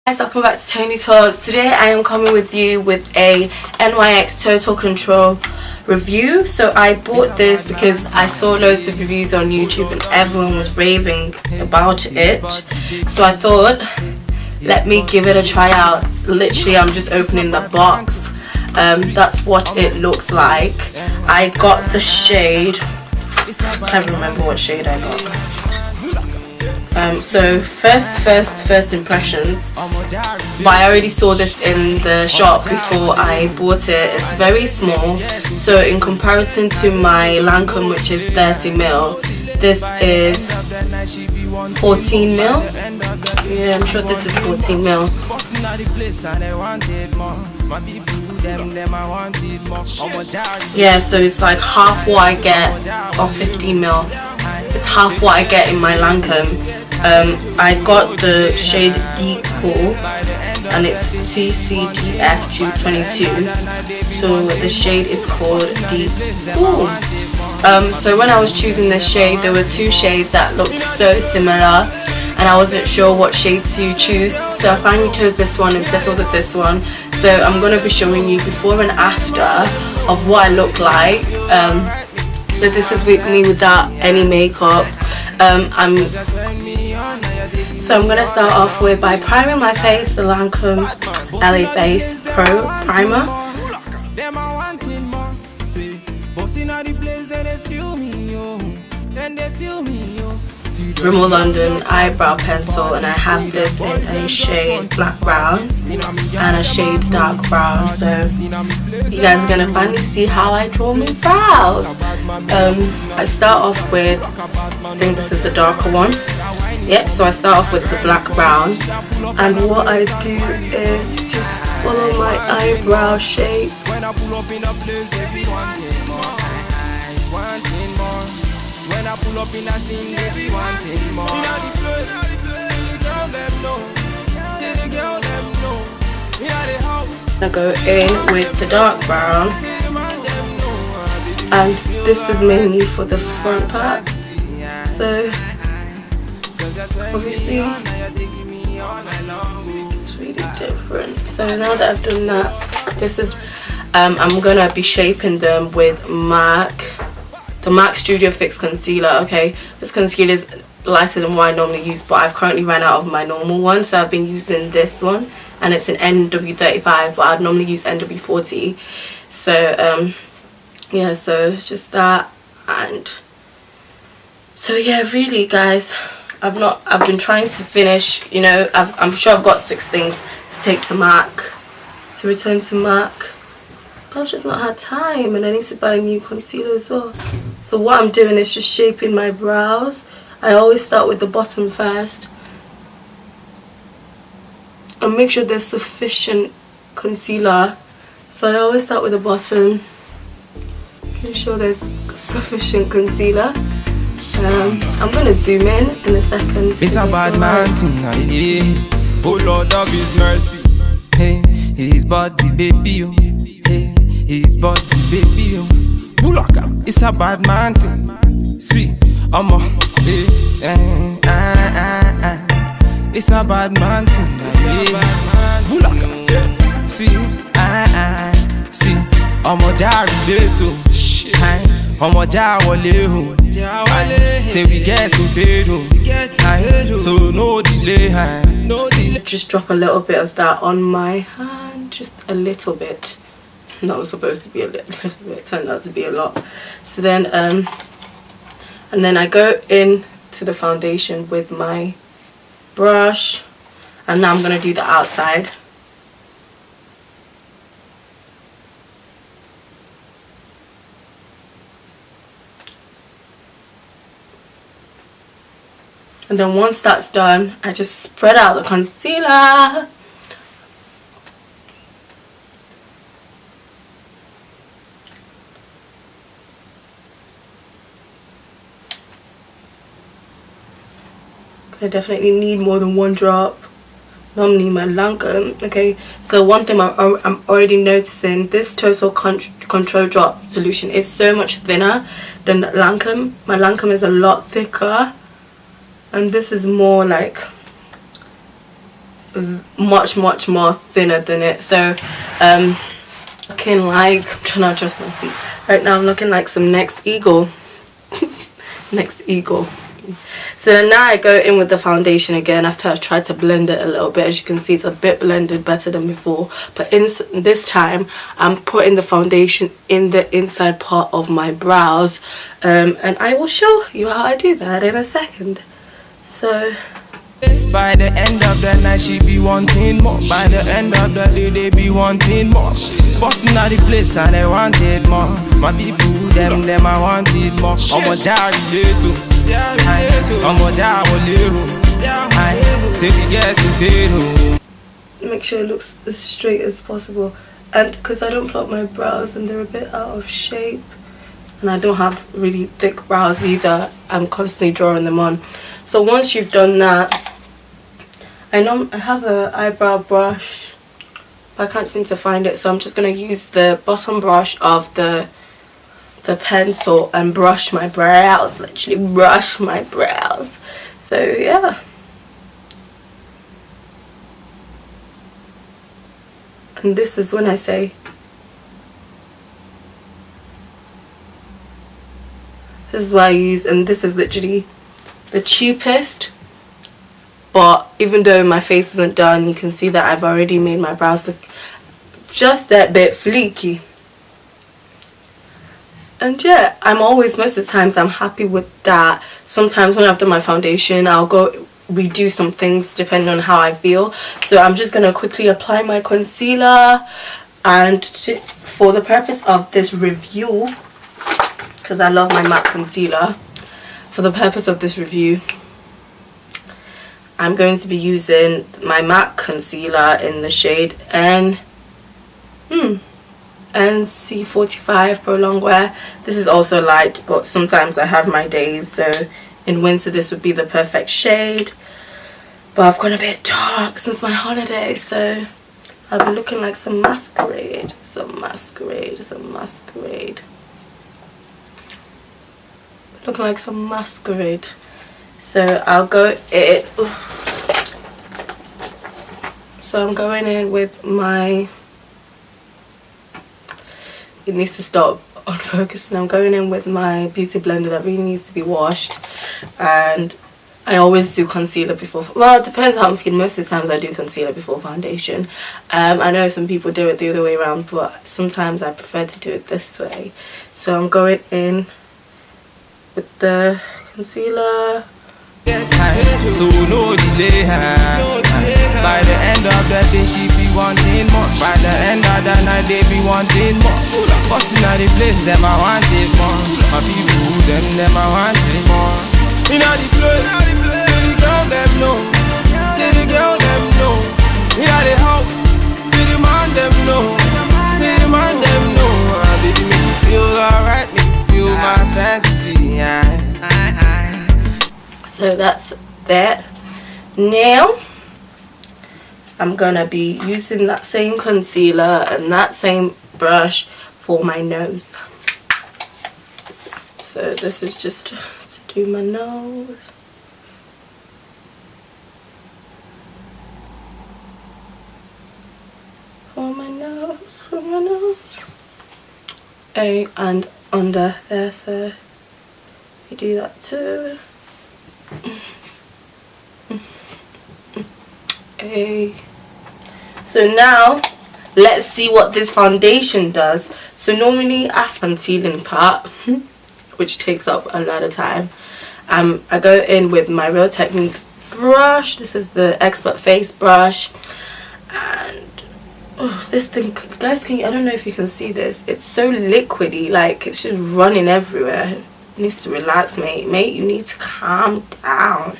Guys, welcome back to Tony Talks. Today I am coming with you with a NYX Total Control review. So I bought this because I saw loads of reviews on YouTube and everyone was raving about it. So I thought, let me give it a try out. Literally, I'm just opening the box. That's what it looks like. I got the shade, I can't remember what shade I got. So first impressions, but I already saw this in the shop before I bought it. It's very small, so in comparison to my Lancome, which is 30ml, this is 14ml. Yeah, I'm sure this is 14ml. Yeah, so it's like half what I get of 15ml. It's half what I get in my Lancome. I got the shade Deep Cool and it's TCDF 222. So the shade is called Deep Cool. So when I was choosing this shade, there were two shades that looked so similar and I wasn't sure what shade to choose. So I finally chose this one and settled with this one. So I'm going to be showing you before and after of what I look like. So this is with me without any makeup. So I'm gonna start off with by priming my face, the Lancome LA Base Pro Primer. Rimmel London eyebrow pencil, and I have this in a shade black brown and a shade dark brown. So you guys are gonna finally see how I draw my brows. I start off with, I think this is the darker one. Yep, so I start off with the black brown, and what I do is just follow my eyebrow shape. When I pull up in a scene, they wanting more. I go in with the dark brown, and this is mainly for the front parts. So obviously it's really different. So now that I've done that, this is I'm gonna be shaping them with the MAC Studio Fix concealer. Okay, this concealer is lighter than what I normally use, but I've currently ran out of my normal one, so I've been using this one, and it's an NW35, but I'd normally use NW40. So yeah, so it's just that. And so yeah, really guys, I've been trying to finish, you know, I'm sure I've got 6 things to take to MAC, to return to MAC, but I've just not had time, and I need to buy a new concealer as well. So what I'm doing is just shaping my brows. I always start with the bottom first and make sure there's sufficient concealer. So I always start with the bottom, making sure there's sufficient concealer. I'm gonna zoom in a second. It's a bad man thing, yeah. Oh Lord of His mercy. Hey, His body baby, oh. Hey, His body baby, oh. Bulaka, it's a bad man thing. See, I'm a, it's a bad man thing, yeah. Bulaka, see, see, I'm a jari I'm a jawale. Say we get to bed, so no delay. Just drop a little bit of that on my hand, just a little bit. That was supposed to be a little bit, turned out to be a lot. So then, and then I go in to the foundation with my brush, and now I'm gonna do the outside. And then once that's done, I just spread out the concealer. I definitely need more than 1 drop. Normally my Lancome. Okay, so one thing I'm already noticing, this Total Control Drop solution is so much thinner than Lancome. My Lancome is a lot thicker, and this is more like, much more thinner than it. So looking like, I'm trying to adjust my seat right now, I'm looking like some Next Eagle. Next Eagle. So then now I go in with the foundation again after I've tried to blend it a little bit. As you can see, it's a bit blended better than before, but this time I'm putting the foundation in the inside part of my brows, and I will show you how I do that in a second. So by the end of the night, she be wanting more. By the end of the day, they be wanting more. Busting out the place and they wanted more. My people, them I wanted more. I'm a jar little. I'm a jar little. Say we get to bed. Make sure it looks as straight as possible. And because I don't plot my brows and they're a bit out of shape, and I don't have really thick brows either, I'm constantly drawing them on. So once you've done that, I know I have an eyebrow brush, but I can't seem to find it, so I'm just going to use the bottom brush of the pencil and brush my brows, literally brush my brows. So yeah. And this is when I say, this is what I use, and this is literally the cheapest, but even though my face isn't done, you can see that I've already made my brows look just that bit fleeky. And yeah, most of the times I'm happy with that. Sometimes when I've done my foundation, I'll go redo some things depending on how I feel. So I'm just going to quickly apply my concealer, and for the purpose of this review, because I love my MAC concealer, for the purpose of this review, I'm going to be using my MAC concealer in the shade NC45 Pro Longwear. This is also light, but sometimes I have my days, so in winter this would be the perfect shade. But I've gone a bit dark since my holiday, so I'll be looking like some masquerade. Looking like some masquerade. So I'll go in. So I'm going in with my, it needs to stop on focus, and I'm going in with my beauty blender that really needs to be washed. And I always do concealer before, well, it depends how I'm feeling. Most of the times I do concealer before foundation. I know some people do it the other way around, but sometimes I prefer to do it this way. So I'm going in with the concealer. So no delay. By the end of the day, she be wanting more. By the end of the night, they be wanting more. Busting out the place, them I wanted more. My people, them I wanted more. In all the place, say the girl them know. Say the girl them know. In all the house, say the man them know. Say the man them know. Baby, make me feel alright, make me feel my fantasy. So that's that. Now I'm gonna be using that same concealer and that same brush for my nose. So this is just to do my nose. For my nose. And under there, so you do that too. So now let's see what this foundation does. So normally after concealing part, which takes up a lot of time, I go in with my Real Techniques brush. This is the Expert Face brush, and this thing, guys, I don't know if you can see this, it's so liquidy, like it's just running everywhere. It needs to relax, mate, you need to calm down.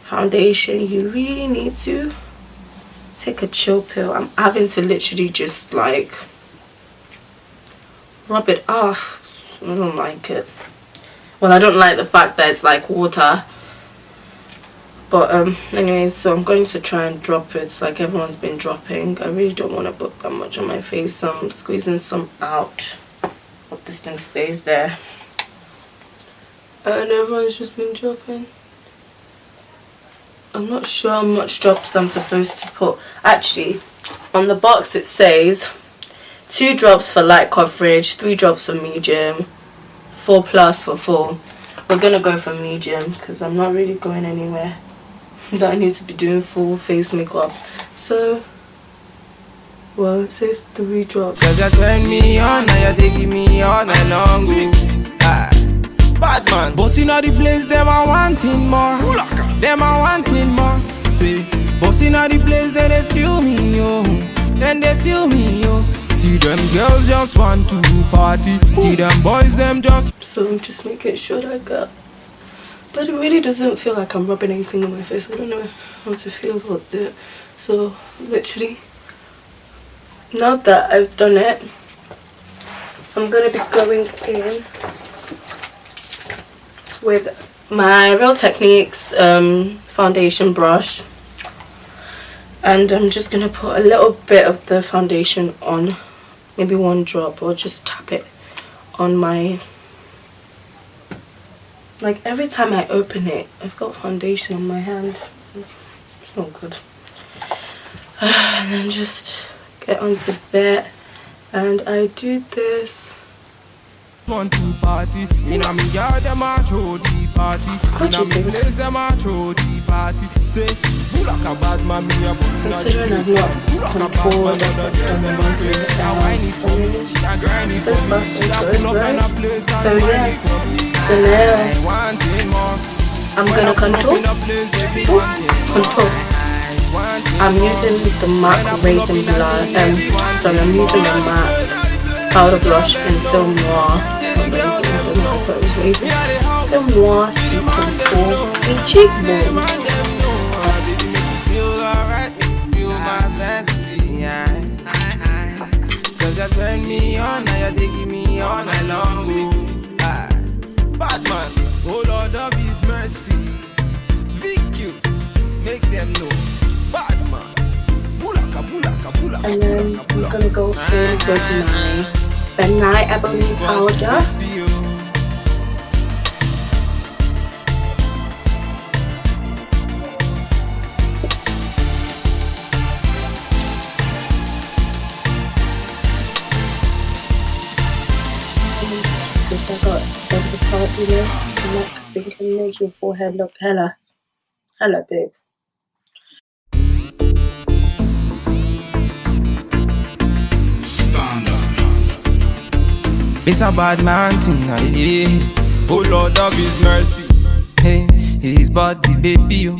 Foundation, you really need to take a chill pill. I'm having to literally just like rub it off. I don't like it. Well, I don't like the fact that it's like water, but anyways, so I'm going to try and drop it like everyone's been dropping. I really don't want to put that much on my face, so I'm squeezing some out. Hope this thing stays there. And everyone's just been dropping. I'm not sure how much drops I'm supposed to put. Actually, on the box it says 2 drops for light coverage, 3 drops for medium, 4 plus for full. We're gonna go for medium because I'm not really going anywhere that I need to be doing full face makeup. So, well, it says 3 drops. Cause you turn me on, now you're taking me all night long. Bad man, bossing all the place, them are wanting more. Them are wanting more. See, bossing all the place, then they feel me, yo. Then they feel me, yo. See them girls just want to party. See them boys, them just. So I'm just making sure that I got. But it really doesn't feel like I'm rubbing anything on my face. I don't know how to feel about that. So literally, now that I've done it, I'm gonna be going in with my Real Techniques foundation brush, and I'm just gonna put a little bit of the foundation on, maybe 1 drop, or just tap it on my, like every time I open it I've got foundation on my hand. It's not good. And then just get onto that, and I do this. Want to party in a me yard, them a throw the party. In a me place, them a throw the party. Say, who like a bad man, me a pussy not Considering I've not controlled she a whiny for me, she a grinding for me, she a pull up in a place and whiny for me. So now Wanting more, I'm gonna contour. I'm using the MAC Raisin Blush, so I'm using the MAC powder blush in Film Noir. Film Noir to contour the cheekbones. Cause you turn me on, now you're taking me all night long. Bad man, oh Lord of His mercy. VQs, make them know. Bad man, bulaka, bulaka, bulaka. And then I'm gonna go through with my Ben Nye Ebony powder. I got every part, you know, and that can make your forehead look hella big. It's a bad man thing, yeah. Oh Lord of His mercy. Hey, His body, baby, oh.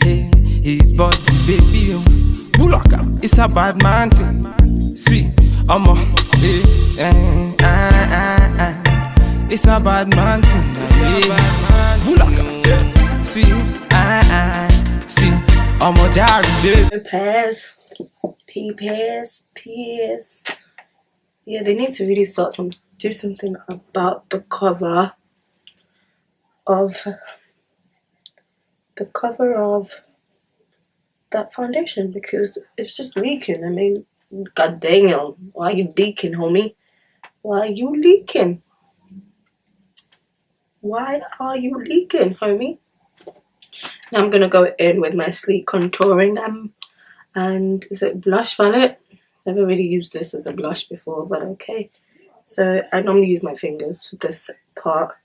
Hey, His body, baby, oh. Bulaka, it's a bad man thing. See, I'm a, it's a bad man thing, yeah. Bulaka, yeah. See, see, I'm a diary, Pears, pears. Yeah, they need to really do something about the cover of that foundation, because it's just leaking. I mean, god damn, why are you leaking, homie? Why are you leaking? Why are you leaking, homie? Now I'm gonna go in with my Sleek contouring and is it blush palette? Never really used this as a blush before, but okay. So I normally use my fingers for this part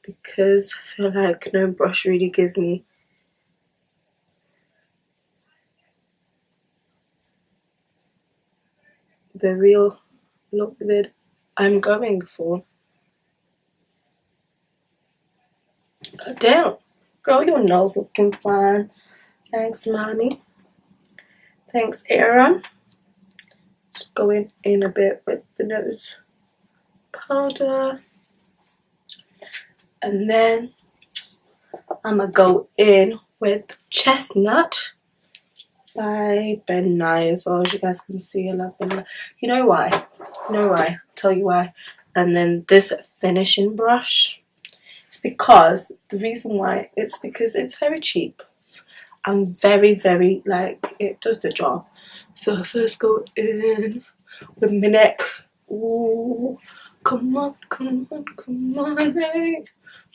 because I feel like no brush really gives me the real look that I'm going for. God damn, girl, your nose looking fine. Thanks, mommy. Thanks, Aaron. Just going in a bit with the nose powder. And then I'm gonna go in with Chestnut by Ben Nye as well, as you guys can see. I love Ben Nye. You know why? I'll tell you why. And then this finishing brush. It's because, the reason why, it's because it's very cheap. I'm very, like, it does the job. So I first go in with my neck. Ooh, come on, hey.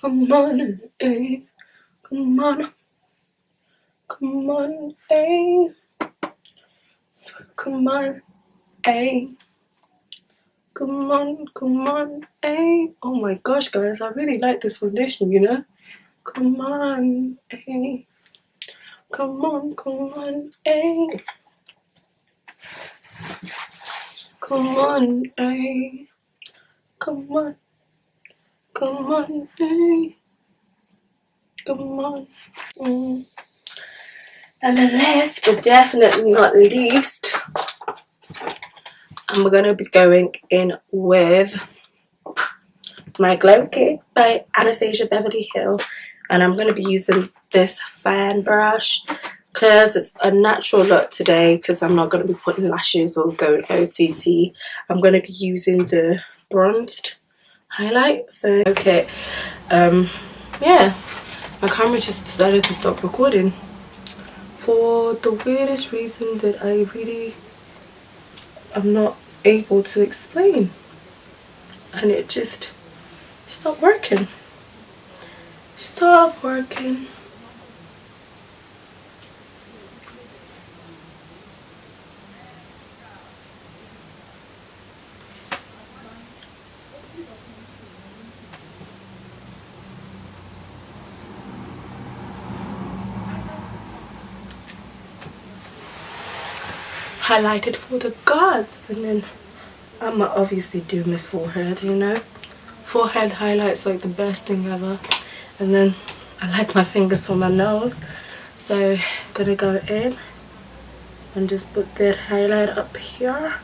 Come on, hey. Come on. Come on, A. Come on, A. Come on, A. Oh my gosh, guys, I really like this foundation, you know. Come on, A. Come on, A. Come on, A. Come on, A. Come on. And then last but definitely not least, I'm gonna be going in with my Glow Kit by Anastasia Beverly Hill, and I'm gonna be using this fan brush because it's a natural look today, because I'm not gonna be putting lashes or going OTT. I'm gonna be using the bronzed highlight. So okay, yeah, my camera just decided to stop recording for the weirdest reason that I really am not able to explain, and it just stopped working. Stop working. Highlighted for the gods, and then I'ma obviously do my forehead, you know. Forehead highlight's like the best thing ever. And then I like my fingers for my nose, so gonna go in and just put that highlight up here.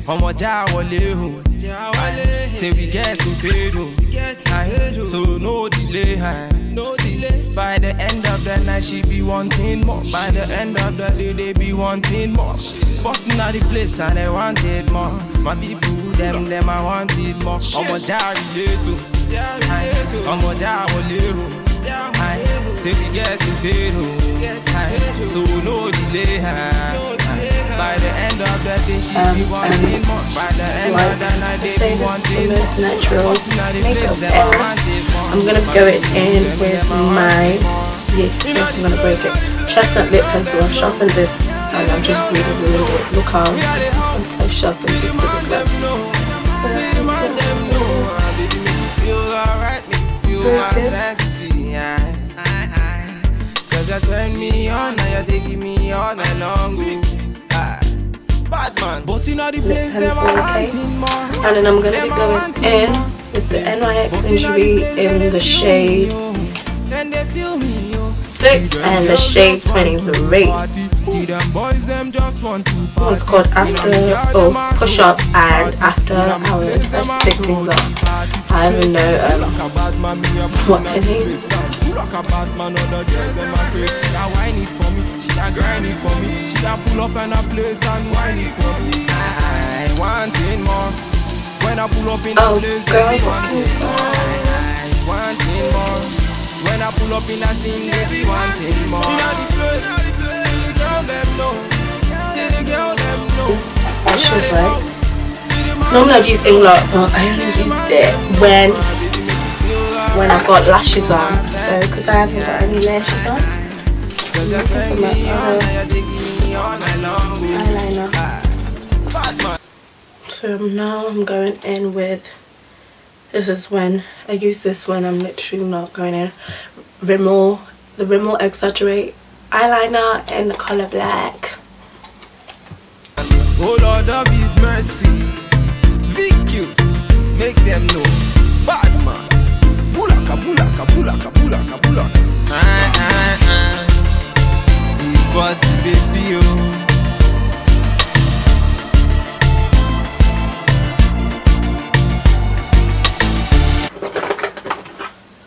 Ọmọ Jáwọlé o, say we get to pay o, so no delay. See, by the end of the night she be wanting more. By the end of the day they be wanting more. Busting out the place and they wanted more. My people, them I wanted more. Ọmọ Jáwọlé o, ọmọ Jáwọlé o, say we get to pay o, so no delay. By the end of the day, she be wanting more. By the end of the night, they be wanting more. This natural makeup ever. I'm gonna go in with my, I'm gonna break it, chestnut lip pencil. I've sharpened this and I'm just really ruined it. Look how I've sharpened it to the lip. Cause you turn me on, now you're taking me all night long. Bad man, bossing all the place, them are wanting more. And then I'm gonna be going in with the NYX Lingerie in the shade 6 and the shade 23. It's called Push Up and After Hours. I just pick things up. I don't even know what their name is. She a grind it for me. She a pull up in a place and whine it for me. I wanting more. When I pull up in a place, they be wanting more. I wanting more. When I pull up in a scene, they be wanting more. See the girl them know. See the girl them know. I should, right? Normally I use Inglot, but I only use it when I've got lashes on. So because I haven't got any lashes on. Eyeliner. So now I'm going in with, this is when I use this when I'm literally not going in, the Rimmel Exaggerate eyeliner in the color black. Oh Lord of His mercy, VQs, make them know. Bad man, bulaka, bulaka, bulaka, bulaka, bulaka. His body, baby, oh.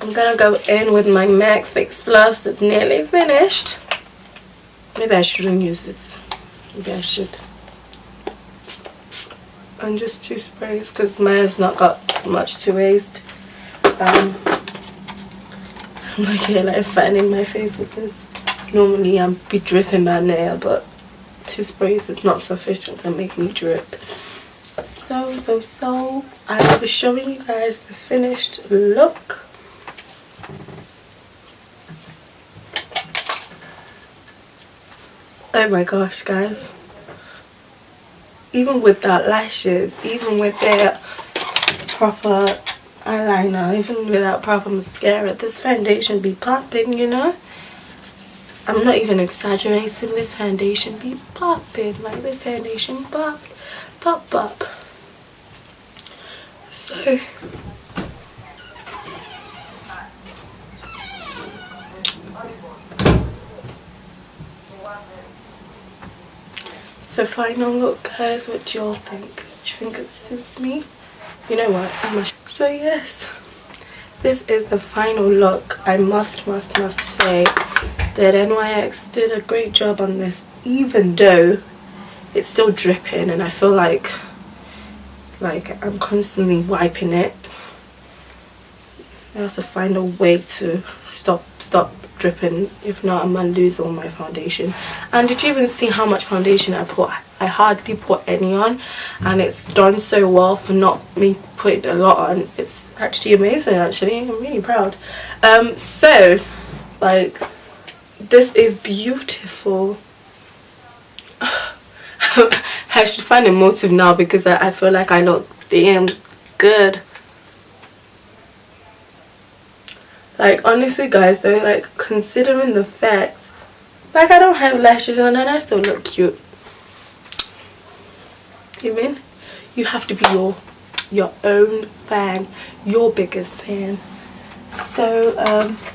I'm gonna go in with my MAC Fix Plus that's nearly finished. Maybe I shouldn't use it. Maybe I should. And just 2 sprays because mine's not got much to waste. I'm like here like fanning my face with this. Normally I'm be dripping my nail, but 2 sprays is not sufficient to make me drip. So I will be showing you guys the finished look. Oh my gosh, guys, even with that lashes, even with their proper eyeliner, even without proper mascara, this foundation be popping, you know. I'm not even exaggerating, this foundation be popping. Like, this foundation pop. So final look, guys, what do y'all think? Do you think it suits me? You know what, so yes, this is the final look. I must say that NYX did a great job on this, even though it's still dripping and I feel like I'm constantly wiping it. I have to find a way to stop dripping, if not I'm gonna lose all my foundation. And did you even see how much foundation I put? I hardly put any on, and it's done so well for not me putting a lot on. It's actually amazing. Actually, I'm really proud. So like, this is beautiful. I should find a motive now because I feel like I look damn good. Like, honestly guys, though, like, considering the fact, like, I don't have lashes on and I still look cute. You mean? You have to be your own fan, your biggest fan. So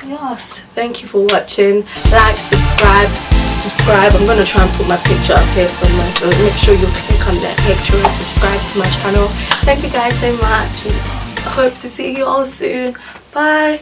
yes, thank you for watching. Like, subscribe. I'm gonna try and put my picture up here somewhere, so make sure you click on that picture and subscribe to my channel. Thank you guys so much, and I hope to see you all soon. Bye.